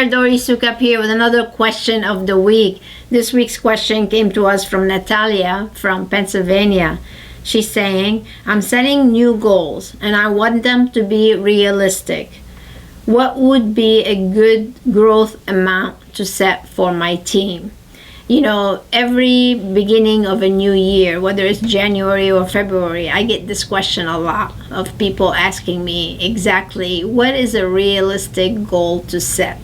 there, Dori Soukup here with another question of the week. This week's question came to us from Natalia from Pennsylvania. She's saying, I'm setting new goals and I want them to be realistic. What would be a good growth amount to set for my team? You know, every beginning of a new year, whether it's January or February, I get this question a lot of people asking me exactly what is a realistic goal to set.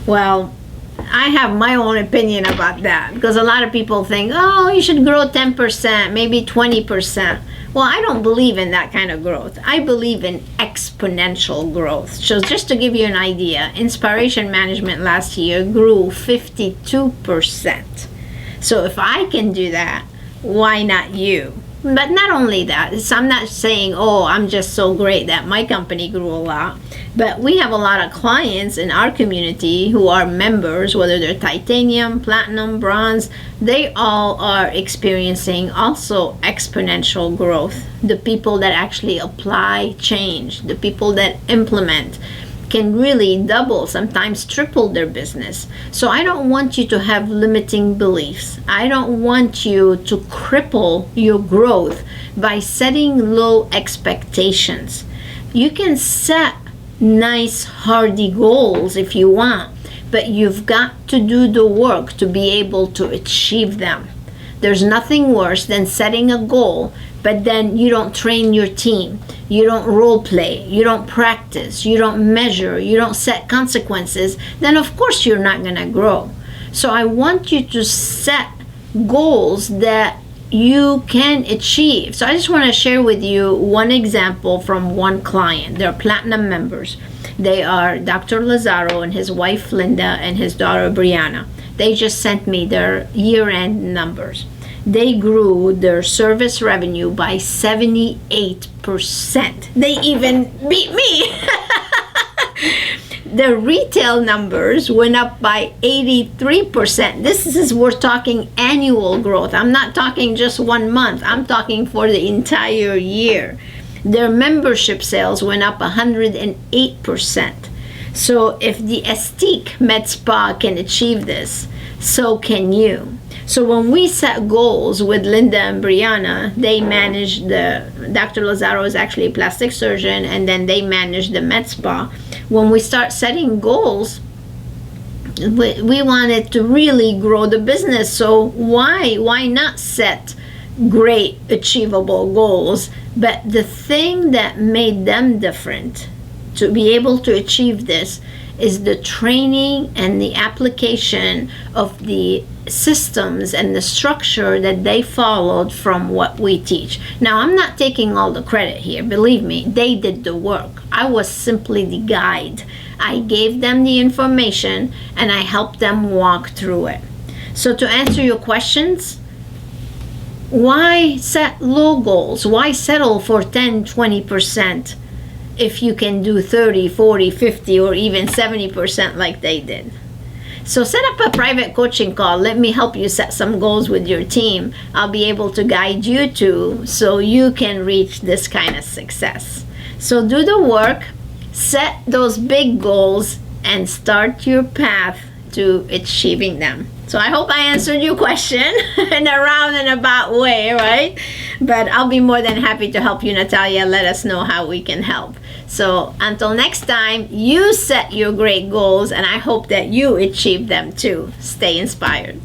Well, I have my own opinion about that because a lot of people think, oh, you should grow 10%, maybe 20%. Well, I don't believe in that kind of growth. I believe in exponential growth. So just to give you an idea, InSPAration Management last year grew 52%. So if I can do that, why not you? But not only that, I'm not saying, oh, I'm just so great that my company grew a lot. But we have a lot of clients in our community who are members, whether they're titanium, platinum, bronze, they all are experiencing also exponential growth. The people that actually apply change, the people that implement can really double, sometimes triple their business. So I don't want you to have limiting beliefs. I don't want you to cripple your growth by setting low expectations. You can set nice, hardy goals if you want, but you've got to do the work to be able to achieve them. There's nothing worse than setting a goal, but then you don't train your team, you don't role play, you don't practice, you don't measure, you don't set consequences, then of course you're not going to grow. So I want you to set goals that you can achieve. So I just want to share with you one example from one client. They're platinum members. They are Dr. Lazaro and his wife Linda and his daughter Brianna. They just sent me their year-end numbers. They grew their service revenue by 78%. They even beat me. The retail numbers went up by 83%. We're talking annual growth. I'm not talking just 1 month. I'm talking for the entire year. Their membership sales went up 108%. So if the Estique Med Spa can achieve this, so can you. So when we set goals with Linda and Brianna, they manage Dr. Lazaro is actually a plastic surgeon, and then they manage the med spa. When we start setting goals, we wanted to really grow the business. So why not set great achievable goals? But the thing that made them different to be able to achieve this is the training and the application of the systems and the structure that they followed from what we teach. Now, I'm not taking all the credit here. Believe me, they did the work. I was simply the guide. I gave them the information and I helped them walk through it. So to answer your questions, why set low goals? Why settle for 10, 20% if you can do 30, 40, 50, or even 70% like they did? So set up a private coaching call. Let me help you set some goals with your team. I'll be able to guide you to so you can reach this kind of success. So do the work, set those big goals, and start your path to achieving them. So I hope I answered your question in a roundabout way, right? But I'll be more than happy to help you, Natalia. Let us know how we can help. So until next time, you set your great goals, and I hope that you achieve them too. Stay inspired.